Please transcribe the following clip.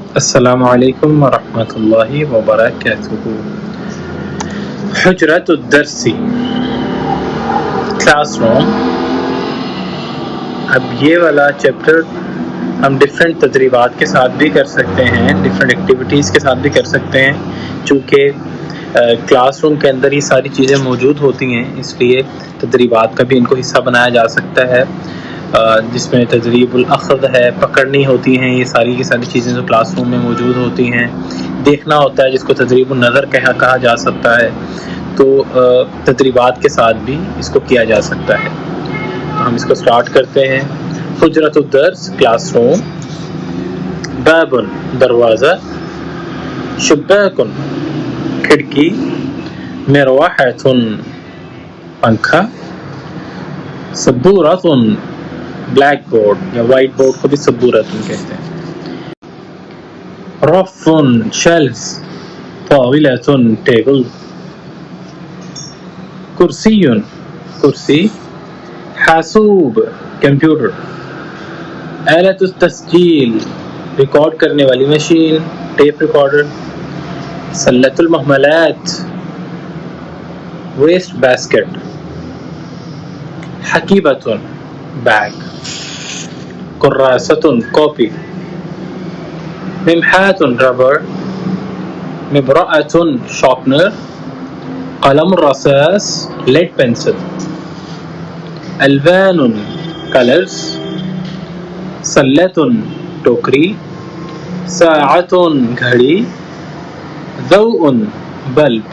अस्सलामु अलैकुम वरहमतुल्लाहि वबरकातुहू। हुजरतुद्दर्सी, क्लासरूम। अब ये वाला चैप्टर हम डिफरेंट तदरीबात के साथ भी कर सकते हैं, डिफरेंट एक्टिविटीज़ के साथ भी कर सकते हैं। चूँकि क्लासरूम के अंदर ये सारी चीज़ें मौजूद होती हैं, इसलिए तदरीबात का भी इनको हिस्सा बनाया जा सकता है, जिसमें तदरीबुल अख़ज़ है, पकड़नी होती हैं। ये सारी की सारी चीज़ें जो क्लासरूम में मौजूद होती हैं, देखना होता है, जिसको तदरीबुन नज़र कहा जा सकता है। तो तदरीबात के साथ भी इसको किया जा सकता है। तो हम इसको स्टार्ट करते हैं। हुजरतुद्दर्स, क्लासरूम। बाबुन, दरवाज़ा। शुब्बाकुन, खिड़की। मिरवाहतुन, पंखा। सब्बूरतुन, ब्लैक बोर्ड या वाइट बोर्ड को भी सब्बूरतुन कहते हैं। रफ़ुन, शेल्फ। ताविलतुन, टेबल। कुर्सियुन, कुर्सी। हासूब, कंप्यूटर। आलतुत तस्जील, रिकॉर्ड करने वाली मशीन, टेप रिकॉर्डर। सल्लतुल महमलात, वेस्ट बास्केट। हकीबतुन, बैग। कुर्रासतुन, कॉपी। मिम्हातुन, रबर। मिब्राअतुन, शॉर्पनर। कलम रसास, लेड पेंसिल। अल्वानुन, कलर्स। सल्लतुन, टोकरी। साअतुन, घड़ी। ज़ौउन, बल्ब।